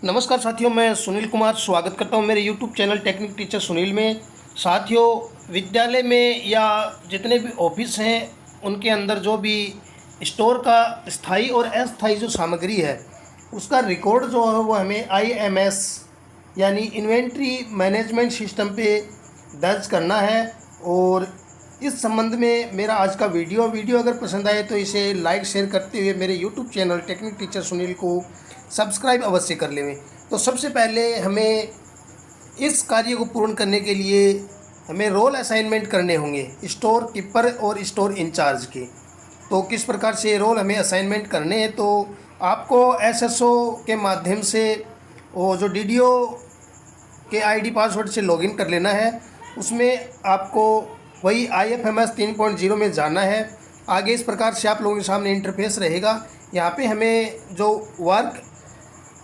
नमस्कार साथियों, मैं सुनील कुमार स्वागत करता हूं मेरे YouTube channel technique teacher Sunil में। साथियों, विद्यालय में या जितने भी ऑफिस हैं उनके अंदर जो भी स्टोर का स्थायी और अस्थायी जो सामग्री है उसका रिकॉर्ड जो है वो हमें IMS यानी इन्वेंट्री मैनेजमेंट सिस्टम पे दर्ज करना है। और इस संबंध में मेरा आज का वीडियो अगर पसंद आए तो इसे लाइक शेयर करते हुए मेरे YouTube channel technique teacher Sunil को सब्सक्राइब अवश्य कर लें। तो सबसे पहले हमें इस कार्य को पूर्ण करने के लिए हमें रोल असाइनमेंट करने होंगे स्टोर कीपर और स्टोर इंचार्ज के। तो किस प्रकार से रोल हमें असाइनमेंट करने हैं, तो आपको SSO के माध्यम से वो जो DDO के ID पासवर्ड से लॉगिन कर लेना है। उसमें आपको वही IFMS 3.0 में जाना है। आगे इस प्रकार से आप लोगों के सामने इंटरफेस रहेगा। यहाँ पे हमें जो वर्क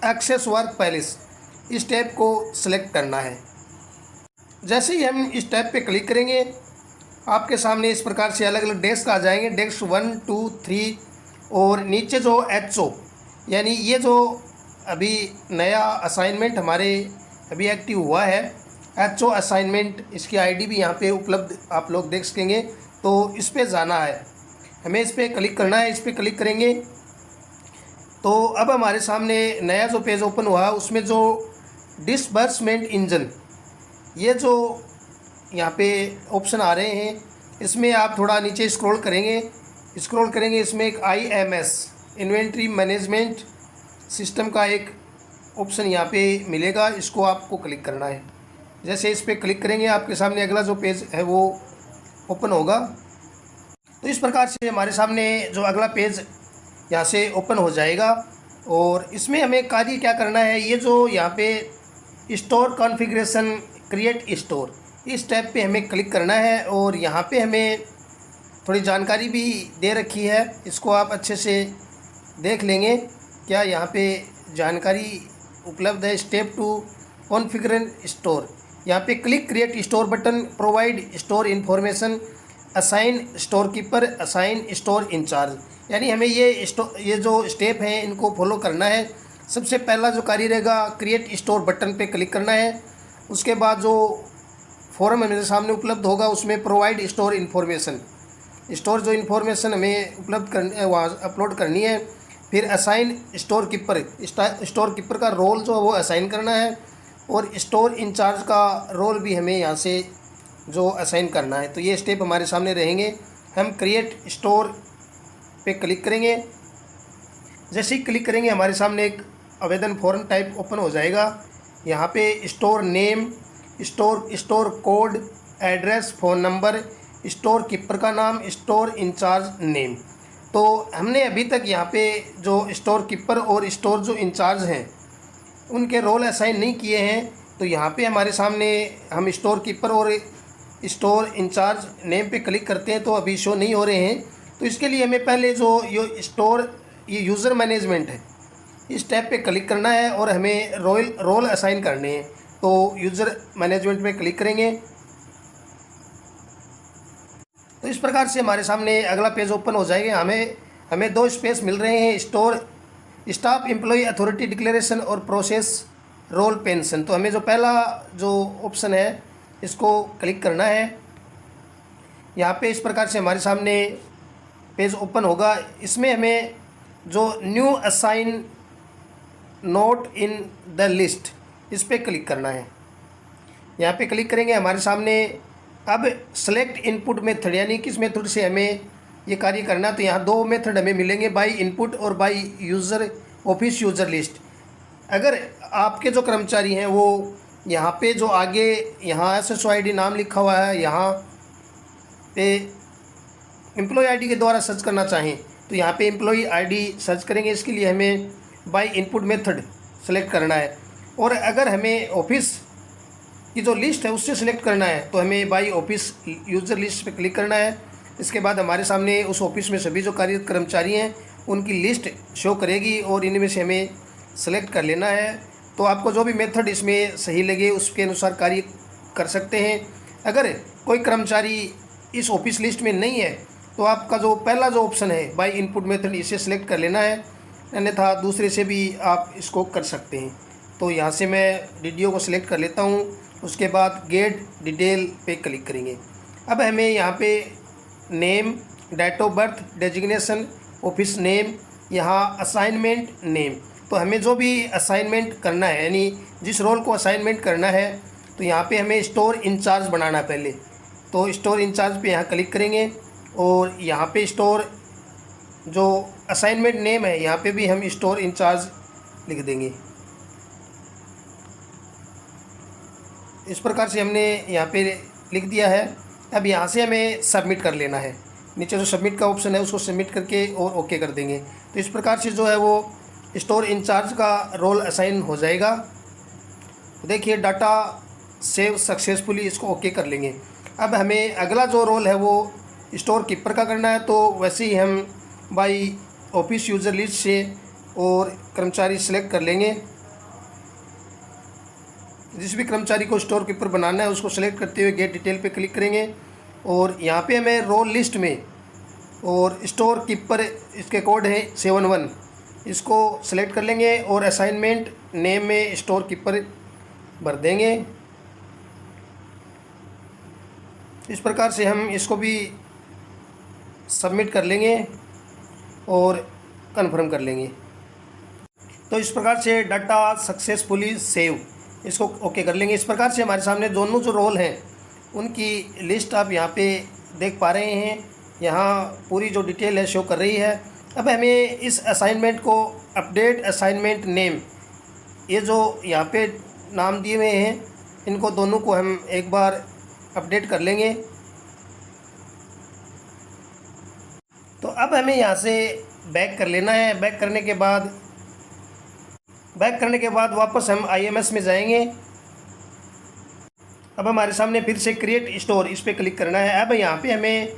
एक्सेस वर्क पैलेस इस टैब को सिलेक्ट करना है। जैसे ही हम इस टैब पे क्लिक करेंगे आपके सामने इस प्रकार से अलग अलग डेस्क आ जाएंगे, डेस्क 1, 2, 3 और नीचे जो HO यानी ये जो अभी नया असाइनमेंट हमारे अभी एक्टिव हुआ है HO असाइनमेंट, इसकी ID भी यहाँ पे उपलब्ध आप लोग देख सकेंगे। तो इस पर जाना है, हमें इस पर क्लिक करना है। इस पर क्लिक करेंगे तो अब हमारे सामने नया जो पेज ओपन हुआ उसमें जो डिसबर्समेंट इंजन ये जो यहाँ पे ऑप्शन आ रहे हैं इसमें आप थोड़ा नीचे स्क्रॉल करेंगे इसमें एक IMS इन्वेंट्री मैनेजमेंट सिस्टम का एक ऑप्शन यहाँ पे मिलेगा, इसको आपको क्लिक करना है। जैसे इस पर क्लिक करेंगे आपके सामने अगला जो पेज है वो ओपन होगा। तो इस प्रकार से हमारे सामने जो अगला पेज यहाँ से ओपन हो जाएगा। और इसमें हमें कार्य क्या करना है, ये जो यहाँ पे स्टोर कॉन्फ़िगरेशन क्रिएट स्टोर इस टैब पे हमें क्लिक करना है। और यहाँ पे हमें थोड़ी जानकारी भी दे रखी है, इसको आप अच्छे से देख लेंगे क्या यहाँ पे जानकारी उपलब्ध है। स्टेप 2 कॉन्फ़िगर स्टोर, यहाँ पे click create store button, provide store information, assign store keeper, assign store incharge. यानी हमें ये जो स्टेप हैं इनको फॉलो करना है। सबसे पहला जो कार्य रहेगा क्रिएट स्टोर बटन पे क्लिक करना है। उसके बाद जो फॉर्म मेरे सामने उपलब्ध होगा उसमें प्रोवाइड स्टोर इन्फॉर्मेशन, स्टोर जो इन्फॉर्मेशन हमें उपलब्ध करनी वहाँ अपलोड करनी है। फिर असाइन स्टोर कीपर का रोल जो है वो असाइन करना है। और स्टोर इंचार्ज का रोल भी हमें यहाँ से जो असाइन करना है। तो ये स्टेप हमारे सामने रहेंगे। हम क्रिएट स्टोर पे क्लिक करेंगे। जैसे ही क्लिक करेंगे हमारे सामने एक आवेदन फॉर्म टाइप ओपन हो जाएगा। यहाँ पे store name, store code, address, phone number, store keeper का नाम, स्टोर इंचार्ज नेम। तो हमने अभी तक यहाँ पे जो स्टोर कीपर और स्टोर जो इंचार्ज हैं उनके रोल असाइन नहीं किए हैं। तो यहाँ पे हमारे सामने हम स्टोर कीपर और स्टोर इंचार्ज नेम पे क्लिक करते हैं तो अभी शो नहीं हो रहे हैं। तो इसके लिए हमें पहले जो ये यूज़र मैनेजमेंट है इस टैब पे क्लिक करना है और हमें रोल असाइन करने हैं। तो यूज़र मैनेजमेंट पे क्लिक करेंगे तो इस प्रकार से हमारे सामने अगला पेज ओपन हो जाएगा। हमें 2 स्पेस मिल रहे हैं, स्टाफ एम्प्लॉय अथॉरिटी डिक्लेरेशन और प्रोसेस रोल पेंशन। तो हमें जो पहला जो ऑप्शन है इसको क्लिक करना है। यहाँ पे इस प्रकार से हमारे सामने पेज ओपन होगा। इसमें हमें जो new assign note in the list इस पर क्लिक करना है। यहाँ पे क्लिक करेंगे हमारे सामने अब सेलेक्ट इनपुट मेथड यानी किस मेथड से हमें ये कार्य करना। तो यहाँ 2 मेथड हमें मिलेंगे, बाय इनपुट और by user office user list. अगर आपके जो कर्मचारी हैं वो यहाँ पे जो आगे यहाँ SSO ID नाम लिखा हुआ है यहाँ पे एम्प्लॉय ID के द्वारा सर्च करना चाहें तो यहाँ पे एम्प्लॉय ID सर्च करेंगे। इसके लिए हमें बाय इनपुट मेथड सेलेक्ट करना है। और अगर हमें ऑफिस की जो लिस्ट है उससे सेलेक्ट करना है तो हमें बाय ऑफिस यूज़र लिस्ट पे क्लिक करना है। इसके बाद हमारे सामने उस ऑफिस में सभी जो कार्यरत कर्मचारी हैं उनकी लिस्ट शो करेगी और इनमें से हमें सेलेक्ट कर लेना है। तो आपको जो भी मेथड इसमें सही लगे उसके अनुसार कार्य कर सकते हैं। अगर कोई कर्मचारी इस ऑफिस लिस्ट में नहीं है तो आपका जो पहला जो ऑप्शन है बाय इनपुट मेथड इसे सिलेक्ट कर लेना है, अन्यथा दूसरे से भी आप इसको कर सकते हैं। तो यहाँ से मैं वीडियो को सिलेक्ट कर लेता हूँ। उसके बाद गेट डिटेल पे क्लिक करेंगे। अब हमें यहाँ पे name, date of birth, designation, office name, यहाँ असाइनमेंट नेम, तो हमें जो भी असाइनमेंट करना है यानी जिस रोल को असाइनमेंट करना है तो यहाँ पे हमें स्टोर इंचार्ज बनाना है पहले। तो स्टोर इंचार्ज पे यहाँ क्लिक करेंगे और यहाँ पे स्टोर जो असाइनमेंट नेम है यहाँ पे भी हम स्टोर इंचार्ज लिख देंगे। इस प्रकार से हमने यहाँ पे लिख दिया है। अब यहाँ से हमें सबमिट कर लेना है। नीचे जो सबमिट का ऑप्शन है उसको सबमिट करके और ओके कर देंगे। तो इस प्रकार से जो है वो स्टोर इंचार्ज का रोल असाइन हो जाएगा। देखिए डाटा सेव सक्सेसफुली, इसको ओके कर लेंगे। अब हमें अगला जो रोल है वो स्टोर कीपर का करना है। तो वैसे ही हम बाई ऑफिस यूज़र लिस्ट से और कर्मचारी सेलेक्ट कर लेंगे। जिस भी कर्मचारी को स्टोर कीपर बनाना है उसको सेलेक्ट करते हुए गेट डिटेल पे क्लिक करेंगे और यहाँ पे हमें रोल लिस्ट में और स्टोर कीपर, इसके कोड है 71, इसको सेलेक्ट कर लेंगे और असाइनमेंट नेम में स्टोर कीपर भर देंगे। इस प्रकार से हम इसको भी सबमिट कर लेंगे और कंफर्म कर लेंगे। तो इस प्रकार से डाटा सक्सेसफुली सेव, इसको ओके कर लेंगे। इस प्रकार से हमारे सामने दोनों जो रोल हैं उनकी लिस्ट आप यहाँ पे देख पा रहे हैं। यहाँ पूरी जो डिटेल है शो कर रही है। अब हमें इस असाइनमेंट को अपडेट असाइनमेंट नेम, ये जो यहाँ पे नाम दिए हुए हैं इनको दोनों को हम एक बार अपडेट कर लेंगे। तो अब हमें यहाँ से बैक कर लेना है। बैक करने के बाद वापस हम IMS में जाएंगे। अब हमारे सामने फिर से क्रिएट स्टोर, इस पर क्लिक करना है। अब यहाँ पे हमें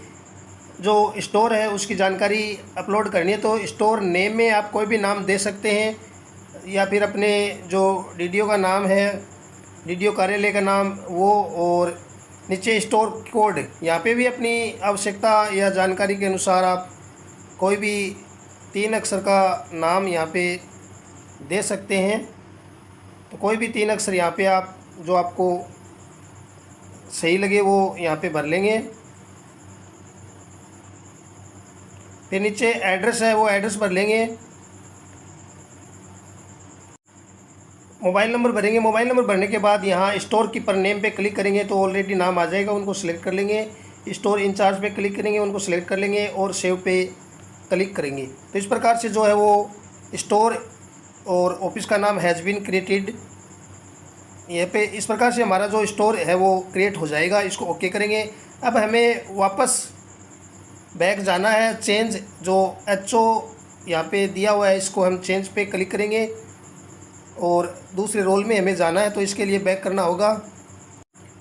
जो स्टोर है उसकी जानकारी अपलोड करनी है। तो स्टोर नेम में आप कोई भी नाम दे सकते हैं या फिर अपने जो DDO का नाम है, DDO कार्यालय का नाम वो, और नीचे स्टोर कोड, यहाँ पे भी अपनी आवश्यकता या जानकारी के अनुसार आप कोई भी 3 अक्षर का नाम यहाँ पे दे सकते हैं। तो कोई भी 3 अक्षर यहाँ पे आप जो आपको सही लगे वो यहाँ पे भर लेंगे। फिर नीचे एड्रेस है वो एड्रेस भर लेंगे। मोबाइल नंबर भरेंगे। मोबाइल नंबर भरने के बाद यहाँ स्टोर कीपर नेम पे क्लिक करेंगे तो ऑलरेडी नाम आ जाएगा, उनको सिलेक्ट कर लेंगे। स्टोर इंचार्ज पे क्लिक करेंगे, उनको सिलेक्ट कर लेंगे और सेव पे क्लिक करेंगे। तो इस प्रकार से जो है वो स्टोर और ऑफिस का नाम हैज़ बीन क्रिएटेड, ये पे इस प्रकार से हमारा जो स्टोर है वो क्रिएट हो जाएगा। इसको ओके करेंगे। अब हमें वापस बैक जाना है। चेंज जो HO यहाँ पे दिया हुआ है इसको हम चेंज पे क्लिक करेंगे और दूसरे रोल में हमें जाना है, तो इसके लिए बैक करना होगा।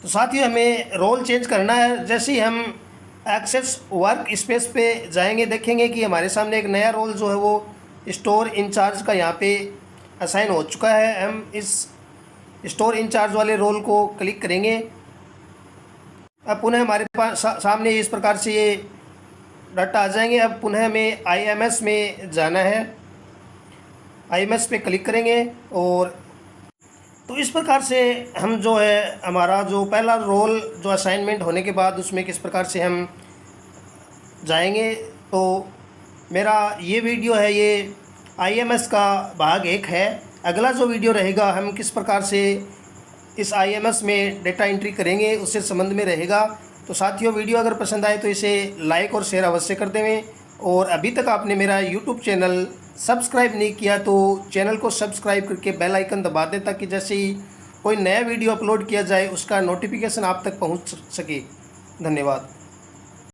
तो साथ ही हमें रोल चेंज करना है। जैसे ही हम एक्सेस वर्क स्पेस पे जाएंगे देखेंगे कि हमारे सामने एक नया रोल जो है वो स्टोर इंचार्ज का यहाँ पे असाइन हो चुका है। हम इस स्टोर इंचार्ज वाले रोल को क्लिक करेंगे। अब पुनः हमारे पास सामने इस प्रकार से ये डाटा आ जाएंगे। अब पुनः हमें IMS में जाना है। IMS पे क्लिक करेंगे और तो इस प्रकार से हम जो है हमारा जो पहला रोल जो असाइनमेंट होने के बाद उसमें किस प्रकार से हम जाएंगे। तो मेरा ये वीडियो है ये IMS का भाग 1 है। अगला जो वीडियो रहेगा हम किस प्रकार से इस IMS में डेटा एंट्री करेंगे उससे संबंध में रहेगा। तो साथियों वीडियो अगर पसंद आए तो इसे लाइक और शेयर अवश्य कर देवें। और अभी तक आपने मेरा YouTube चैनल सब्सक्राइब नहीं किया तो चैनल को सब्सक्राइब करके बेल आइकन दबा दें ताकि जैसे ही कोई नया वीडियो अपलोड किया जाए उसका नोटिफिकेशन आप तक पहुंच सके। धन्यवाद।